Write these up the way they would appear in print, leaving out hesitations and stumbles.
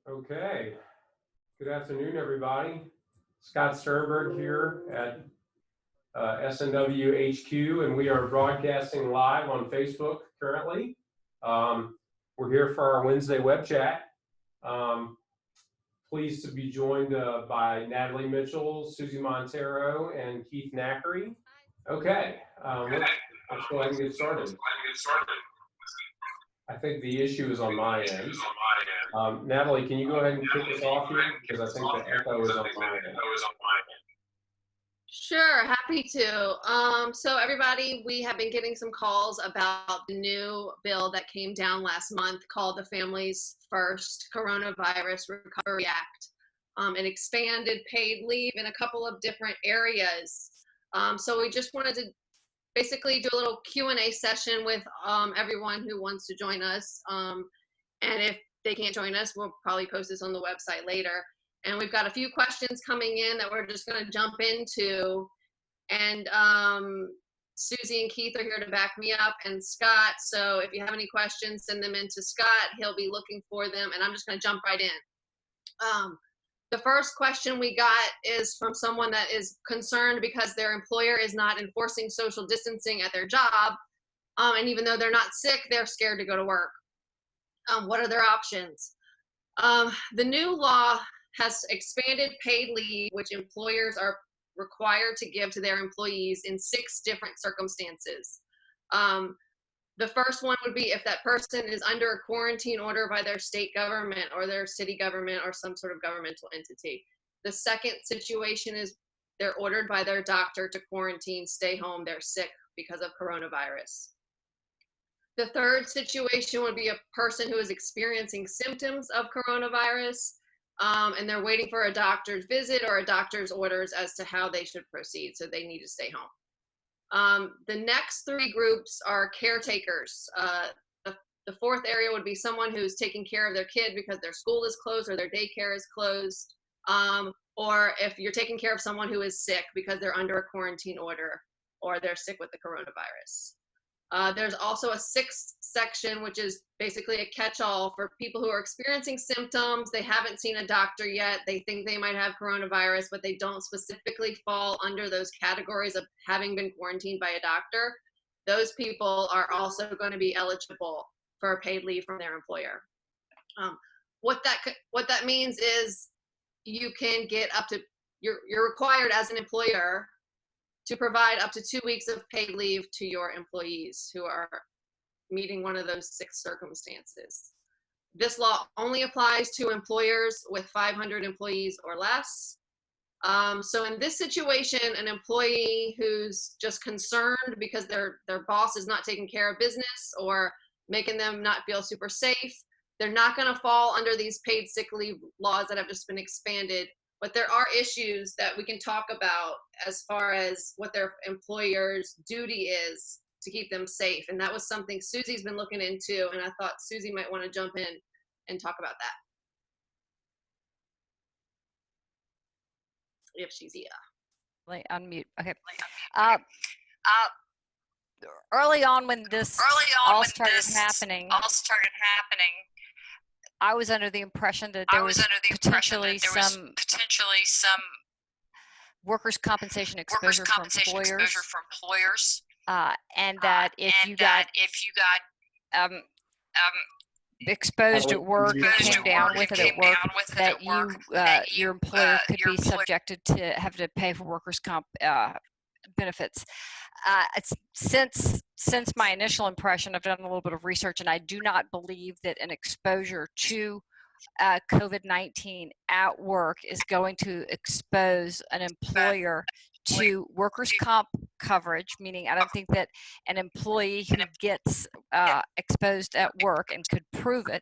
Okay, good afternoon, everybody. Scott Sternberg here at SNW HQ, and we are broadcasting live on Facebook currently. We're here for our Wednesday web chat. Pleased to be joined by Natalie Mitchell, Susie Montero, and Keith Naccari. Okay, let's go ahead and get started. I think the issue is on my end. Natalie, can you go ahead and kick us off here? Because I think the echo is on my end. Sure, happy to. So everybody, we have been getting some calls about the new bill that came down last month called the Families First Coronavirus Recovery Act. It expanded paid leave in a couple of different areas. So we just wanted to basically do a little Q&A session with everyone who wants to join us. And if they can't join us, we'll probably post this on the website later. And we've got a few questions coming in that we're just going to jump into. And Susie and Keith are here to back me up, and Scott. So if you have any questions, send them in to Scott. He'll be looking for them, and I'm just going to jump right in. The first question we got is from someone that is concerned because their employer is not enforcing social distancing at their job. And even though they're not sick, they're scared to go to work. What are their options? The new law has expanded paid leave, which employers are required to give to their employees in 6 different circumstances. The first one would be if that person is under a quarantine order by their state government or their city government or some sort of governmental entity. The second situation is they're ordered by their doctor to quarantine, stay home, they're sick because of coronavirus. The third situation would be a person who is experiencing symptoms of coronavirus, and they're waiting for a doctor's visit or a doctor's orders as to how they should proceed, so they need to stay home. The next 3 groups are caretakers. The fourth area would be someone who's taking care of their kid because their school is closed or their daycare is closed, or if you're taking care of someone who is sick because they're under a quarantine order or they're sick with the coronavirus. There's also a 6th section, which is basically a catch-all for people who are experiencing symptoms. They haven't seen a doctor yet. They think they might have coronavirus, but they don't specifically fall under those categories of having been quarantined by a doctor. Those people are also going to be eligible for paid leave from their employer. What that means is you can get up to, you're required as an employer to provide up to 2 weeks of paid leave to your employees who are meeting one of those 6 circumstances. This law only applies to employers with 500 employees or less. So in this situation, an employee who's just concerned because their boss is not taking care of business or making them not feel super safe, they're not going to fall under these paid sick leave laws that have just been expanded. But there are issues that we can talk about as far as what their employer's duty is to keep them safe. And that was something Susie's been looking into, and I thought Susie might want to jump in and talk about that. If she's here. Unmute. Okay. Early on when this all started happening, I was under the impression that there was potentially some workers' compensation exposure for employers, and that if you got exposed at work and came down with it at work, that your employer could be subjected to have to pay for workers' comp benefits. Since my initial impression, I've done a little bit of research, and I do not believe that an exposure to COVID-19 at work is going to expose an employer to workers' comp coverage, meaning I don't think that an employee who gets exposed at work and could prove it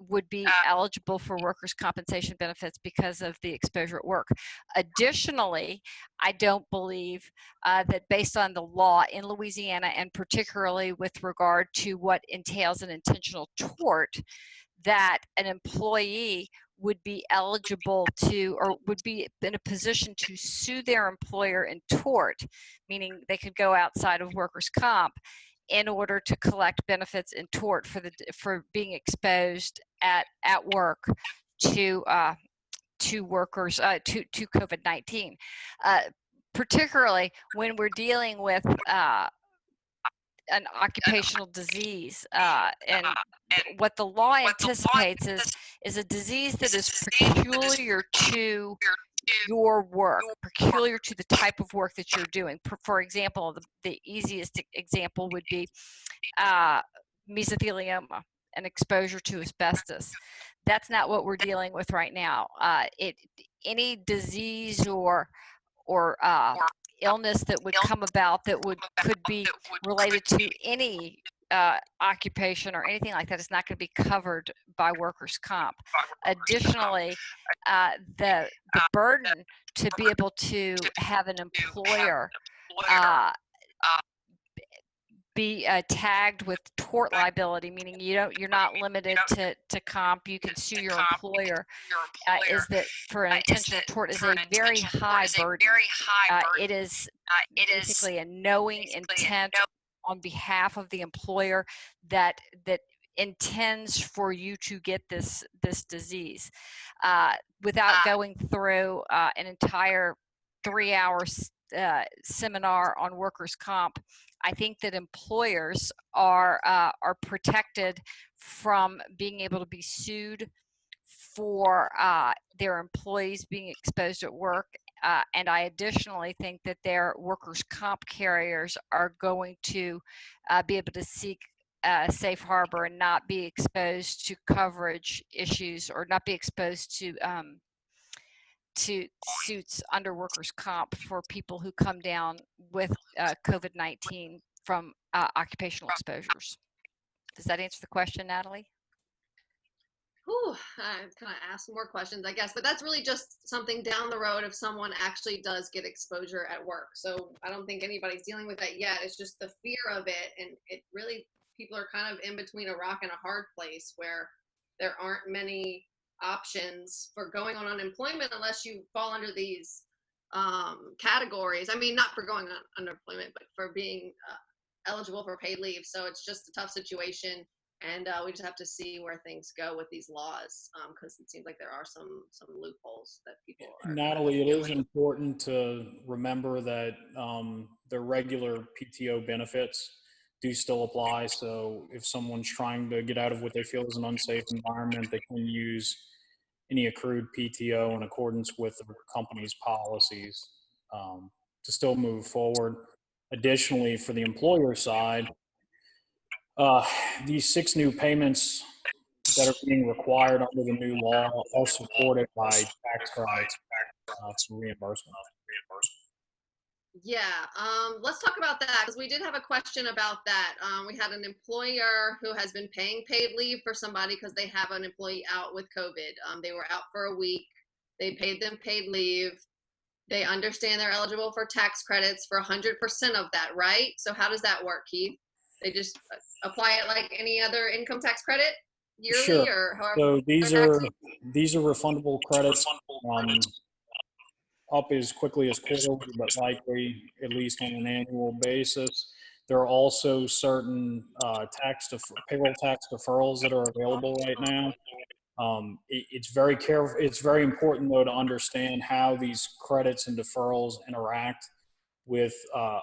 would be eligible for workers' compensation benefits because of the exposure at work. Additionally, I don't believe that based on the law in Louisiana, and particularly with regard to what entails an intentional tort, that an employee would be eligible to, or would be in a position to sue their employer in tort, meaning they could go outside of workers' comp in order to collect benefits in tort for being exposed at work to workers to COVID-19, particularly when we're dealing with an occupational disease, and what the law anticipates is a disease that is peculiar to your work, peculiar to the type of work that you're doing. For example, the easiest example would be mesothelioma, an exposure to asbestos. That's not what we're dealing with right now. Any disease or illness that would come about that could be related to any occupation or anything like that is not going to be covered by workers' comp. Additionally, the burden to be able to have an employer be tagged with tort liability, meaning you're not limited to comp. You can sue your employer. Is that for an intentional tort is a very high burden. It is basically a knowing intent on behalf of the employer that intends for you to get this disease. Without going through an entire 3-hour seminar on workers' comp, I think that employers are protected from being able to be sued for their employees being exposed at work. And I additionally think that their workers' comp carriers are going to be able to seek safe harbor and not be exposed to coverage issues or not be exposed to suits under workers' comp for people who come down with COVID-19 from occupational exposures. Does that answer the question, Natalie? Whew, I kind of asked more questions, I guess, but that's really just something down the road if someone actually does get exposure at work. So I don't think anybody's dealing with that yet. It's just the fear of it. And it really, people are kind of in between a rock and a hard place where there aren't many options for going on unemployment unless you fall under these categories. I mean, not for going on unemployment, but for being eligible for paid leave. So it's just a tough situation. And we just have to see where things go with these laws, because it seems like there are some loopholes that people are. Natalie, it is important to remember that the regular PTO benefits do still apply. So if someone's trying to get out of what they feel is an unsafe environment, they can use any accrued PTO in accordance with the company's policies to still move forward. Additionally, for the employer side, these 6 new payments that are being required under the new law are supported by tax credits for reimbursement. Yeah, let's talk about that because we did have a question about that. We had an employer who has been paying paid leave for somebody because they have an employee out with COVID. They were out for a week. They paid them paid leave. They understand they're eligible for tax credits for 100% of that, right? So how does that work, Keith? They just apply it like any other income tax credit yearly, Sure. or however? So these are refundable credits up as quickly as quarterly, but likely at least on an annual basis. There are also certain payroll tax deferrals that are available right now. It's very important though to understand how these credits and deferrals interact with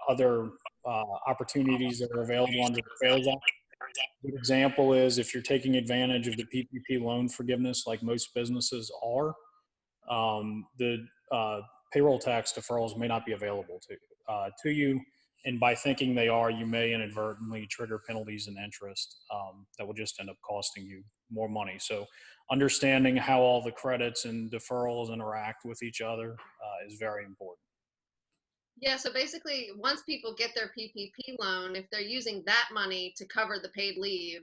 other opportunities that are available under the CARES Act. A good example is if you're taking advantage of the PPP loan forgiveness, like most businesses are, the payroll tax deferrals may not be available to you. And by thinking they are, you may inadvertently trigger penalties and interest that will just end up costing you more money. So understanding how all the credits and deferrals interact with each other is very important. Yeah, so basically, once people get their PPP loan, if they're using that money to cover the paid leave,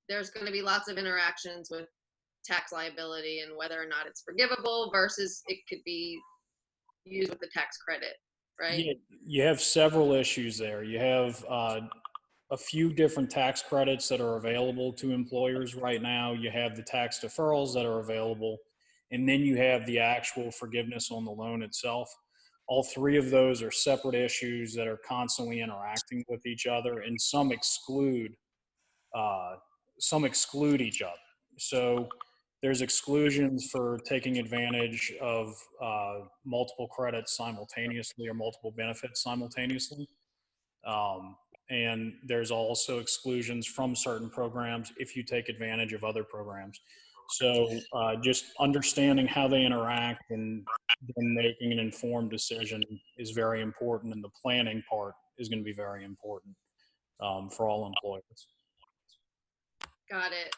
there's going to be lots of interactions with tax liability and whether or not it's forgivable versus it could be used with the tax credit, right? Yeah, you have several issues there. You have a few different tax credits that are available to employers right now. You have the tax deferrals that are available, and then you have the actual forgiveness on the loan itself. All three of those are separate issues that are constantly interacting with each other, and some exclude each other. So there's exclusions for taking advantage of multiple credits simultaneously or multiple benefits simultaneously. And there's also exclusions from certain programs if you take advantage of other programs. So just understanding how they interact and then making an informed decision is very important, and the planning part is going to be very important for all employers. Got it.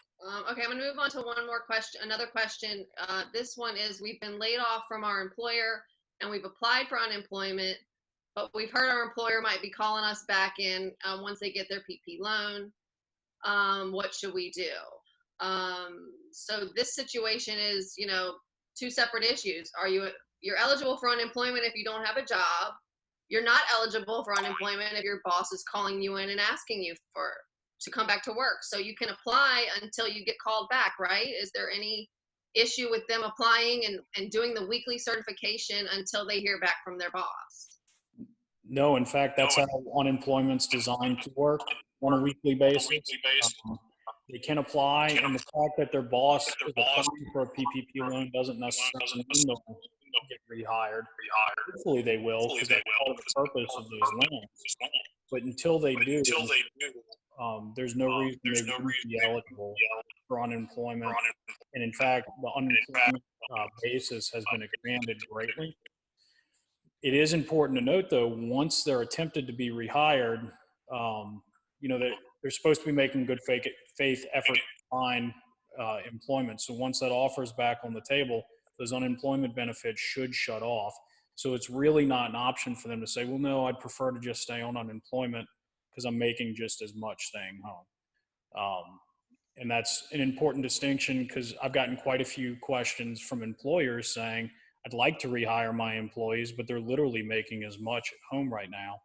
Okay, I'm going to move on to one more question. Another question. This one is, we've been laid off from our employer and we've applied for unemployment, but we've heard our employer might be calling us back in once they get their PP loan. What should we do? So this situation is, you know, two separate issues. You're eligible for unemployment if you don't have a job. You're not eligible for unemployment if your boss is calling you in and asking you to come back to work. So you can apply until you get called back, right? Is there any issue with them applying and doing the weekly certification until they hear back from their boss? No, in fact, that's how unemployment's designed to work on a weekly basis. They can apply, and the fact that their boss is applying for a PPP loan doesn't necessarily mean they'll get rehired. Hopefully they will, because that's part of the purpose of those loans. But until they do, there's no reason they wouldn't be eligible for unemployment. And in fact, the unemployment basis has been expanded greatly. It is important to note, though, once they're attempted to be rehired, you know, they're supposed to be making good faith effort to find employment. So once that offer is back on the table, those unemployment benefits should shut off. So it's really not an option for them to say, well, no, I'd prefer to just stay on unemployment because I'm making just as much staying home. And that's an important distinction, because I've gotten quite a few questions from employers saying, I'd like to rehire my employees, but they're literally making as much at home right now.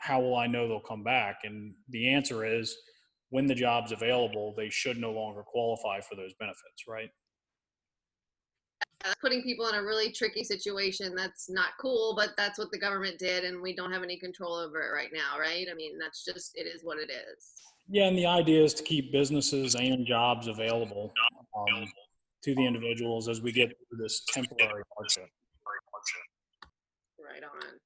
How will I know they'll come back? And the answer is, when the job's available, they should no longer qualify for those benefits, right? Putting people in a really tricky situation. That's not cool, but that's what the government did, and we don't have any control over it right now, right? I mean, that's just, it is what it is. Yeah, and the idea is to keep businesses and jobs available to the individuals as we get through this temporary hardship. Right on.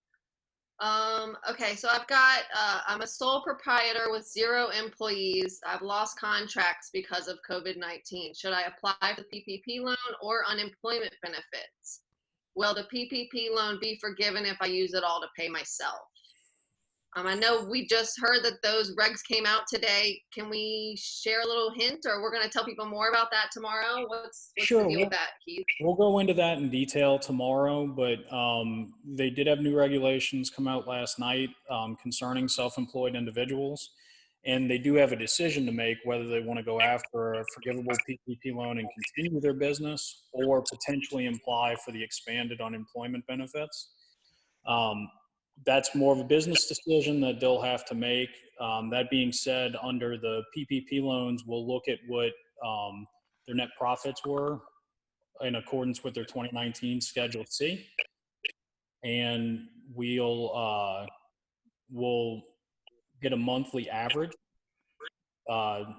Okay, so I've got, I'm a sole proprietor with 0 employees. I've lost contracts because of COVID-19. Should I apply for the PPP loan or unemployment benefits? Will the PPP loan be forgiven if I use it all to pay myself? I know we just heard that those regs came out today. Can we share a little hint, or we're going to tell people more about that tomorrow? What's Sure, the deal with that, Keith? We'll go into that in detail tomorrow, but they did have new regulations come out last night concerning self-employed individuals, and they do have a decision to make whether they want to go after a forgivable PPP loan and continue their business, or potentially apply for the expanded unemployment benefits. That's more of a business decision that they'll have to make. That being said, under the PPP loans, we'll look at what their net profits were in accordance with their 2019 Schedule C, and we'll get a monthly average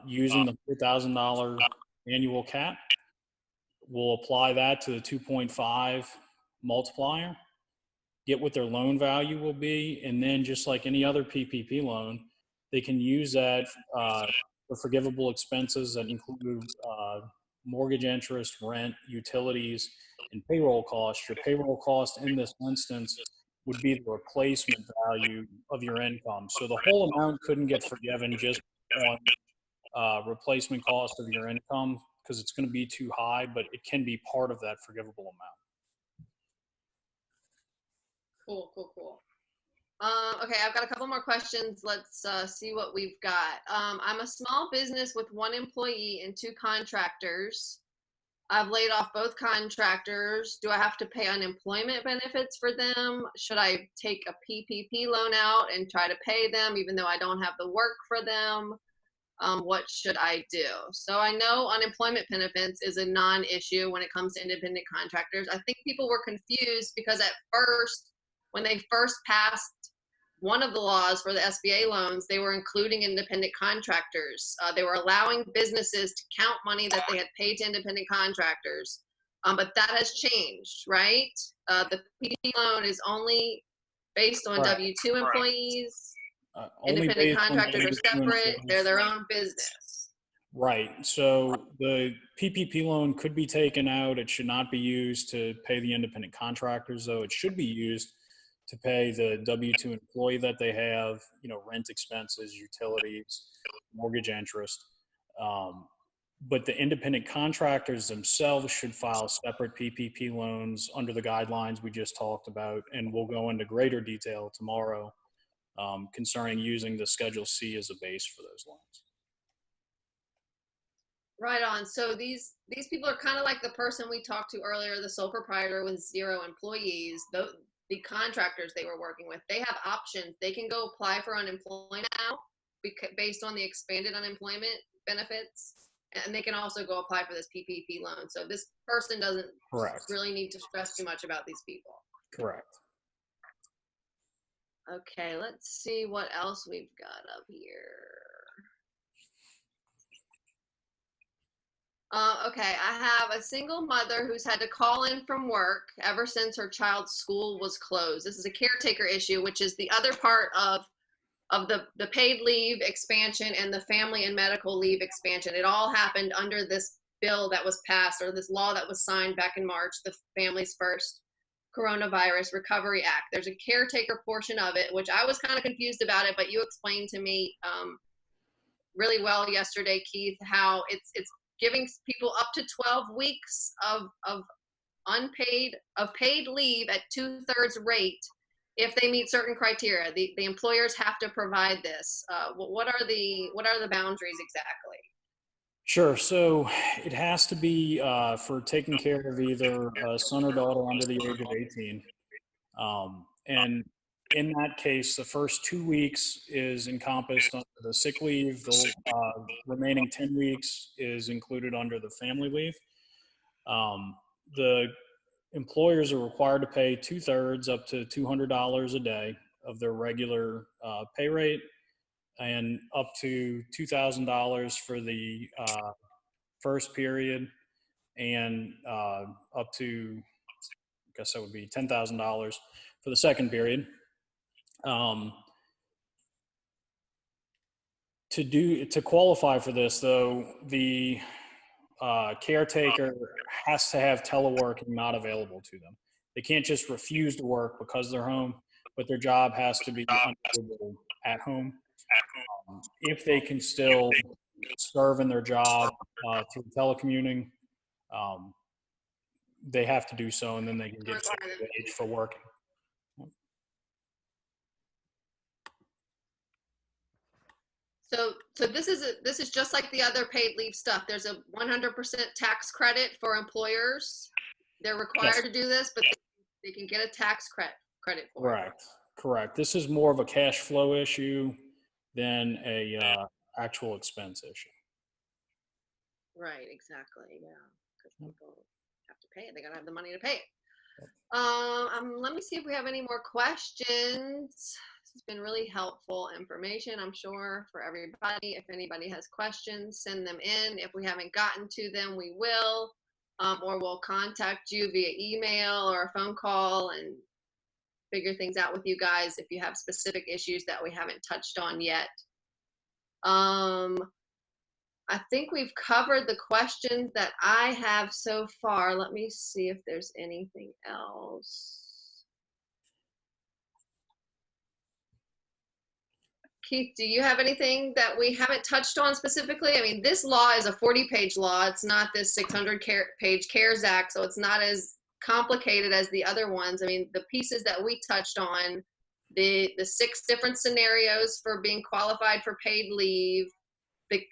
using the $100,000 annual cap. We'll apply that to the 2.5 multiplier, get what their loan value will be, and then just like any other PPP loan, they can use that for forgivable expenses that include mortgage interest, rent, utilities, and payroll costs. Your payroll cost in this instance would be the replacement value of your income. So the whole amount couldn't get forgiven just on replacement cost of your income, because it's going to be too high, but it can be part of that forgivable amount. Cool. Okay, I've got a couple more questions. Let's see what we've got. I'm a small business with 1 employee and 2 contractors. I've laid off both contractors. Do I have to pay unemployment benefits for them? Should I take a PPP loan out and try to pay them even though I don't have the work for them? What should I do? So I know unemployment benefits is a non-issue when it comes to independent contractors. I think people were confused because at first, when they first passed one of the laws for the SBA loans, they were including independent contractors. They were allowing businesses to count money that they had paid to independent contractors. But that has changed, right? The PPP loan is only based on Right. W-2 employees. Only Independent based on contractors are W-2 separate. employees. They're their own business. Right. So the PPP loan could be taken out. It should not be used to pay the independent contractors, though. It should be used to pay the W-2 employee that they have, rent expenses, utilities, mortgage interest. But the independent contractors themselves should file separate PPP loans under the guidelines we just talked about, and we'll go into greater detail tomorrow concerning using the Schedule C as a base for those loans. Right on. So these people are kind of like the person we talked to earlier, the sole proprietor with 0 employees. The contractors they were working with, they have options. They can go apply for unemployment now based on the expanded unemployment benefits, and they can also go apply for this PPP loan. So this person doesn't really need to stress too much about these people. Correct. Okay, let's see what else we've got up here. Okay, I have a single mother who's had to call in from work ever since her child's school was closed. This is a caretaker issue, which is the other part of the paid leave expansion and the family and medical leave expansion. It all happened under this bill that was passed, or this law that was signed back in March, the Families First Coronavirus Recovery Act. There's a caretaker portion of it, which I was kind of confused about it, but you explained to me really well yesterday, Keith, how it's giving people up to 12 weeks of paid leave at 2/3 rate if they meet certain criteria. The employers have to provide this. What are the boundaries exactly? Sure. So it has to be for taking care of either a son or daughter under the age of 18. And in that case, the first 2 weeks is encompassed under the sick leave. The remaining 10 weeks is included under the family leave. The employers are required to pay 2/3 up to $200 a day of their regular pay rate, and up to $2,000 for the first period, and up to, I guess that would be $10,000 for the second period. To qualify for this, though, the caretaker has to have teleworking not available to them. They can't just refuse to work because they're home, but their job has to be unavailable at home. If they can still serve in their job through telecommuting, they have to do so, and then they can get wage for working. So this is just like the other paid leave stuff. There's a 100% tax credit for employers. They're required to do this, but they can get a tax credit for it. Correct. This is more of a cash flow issue than a actual expense issue. Right, exactly. Yeah, because people have to pay it. They gotta have the money to pay it. Let me see if we have any more questions. This has been really helpful information, I'm sure, for everybody. If anybody has questions, send them in. If we haven't gotten to them, we will, or we'll contact you via email or a phone call and figure things out with you guys if you have specific issues that we haven't touched on yet. I think we've covered the questions that I have so far. Let me see if there's anything else. Keith, do you have anything that we haven't touched on specifically? I mean, this law is a 40-page law. It's not this 600-page CARES Act, so it's not as complicated as the other ones. I mean, the pieces that we touched on, the 6 different scenarios for being qualified for paid leave, the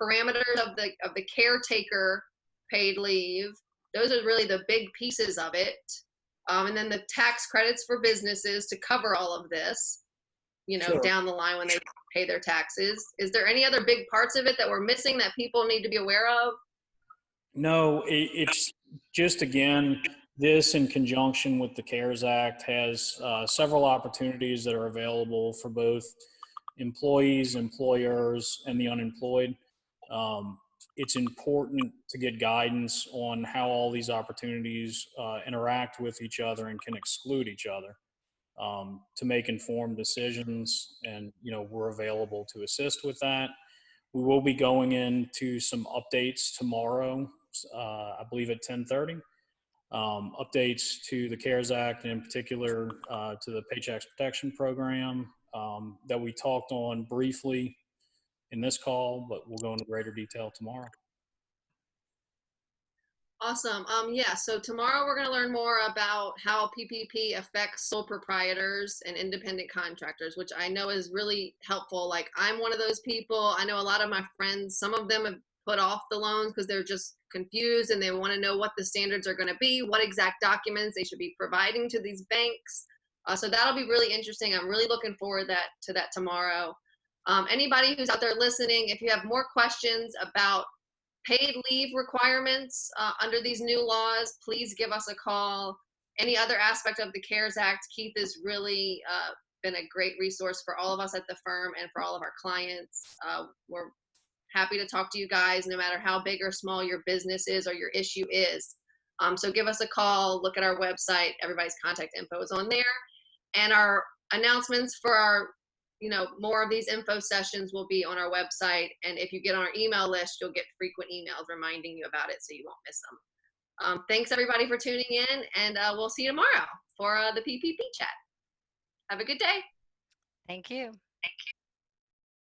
parameters of the caretaker paid leave, those are really the big pieces of it. And then the tax credits for businesses to cover all of this, Sure. down the line when they pay their taxes. Is there any other big parts of it that we're missing that people need to be aware of? No, it's just, again, this in conjunction with the CARES Act has several opportunities that are available for both employees, employers, and the unemployed. It's important to get guidance on how all these opportunities interact with each other and can exclude each other to make informed decisions. And, we're available to assist with that. We will be going into some updates tomorrow, I believe at 10:30. Updates to the CARES Act, and in particular to the Paycheck Protection Program that we talked on briefly in this call, but we'll go into greater detail tomorrow. Awesome. Yeah, so tomorrow we're going to learn more about how PPP affects sole proprietors and independent contractors, which I know is really helpful. Like, I'm one of those people. I know a lot of my friends, some of them have put off the loans because they're just confused and they want to know what the standards are going to be, what exact documents they should be providing to these banks. So that'll be really interesting. I'm really looking forward to that tomorrow. Anybody who's out there listening, if you have more questions about paid leave requirements under these new laws, please give us a call. Any other aspect of the CARES Act, Keith has really been a great resource for all of us at the firm and for all of our clients. We're happy to talk to you guys no matter how big or small your business is or your issue is. So give us a call, look at our website. Everybody's contact info is on there. And our announcements for our more of these info sessions will be on our website. And if you get on our email list, you'll get frequent emails reminding you about it so you won't miss them. Thanks everybody for tuning in, and we'll see you tomorrow for the PPP chat. Have a good day. Thank you.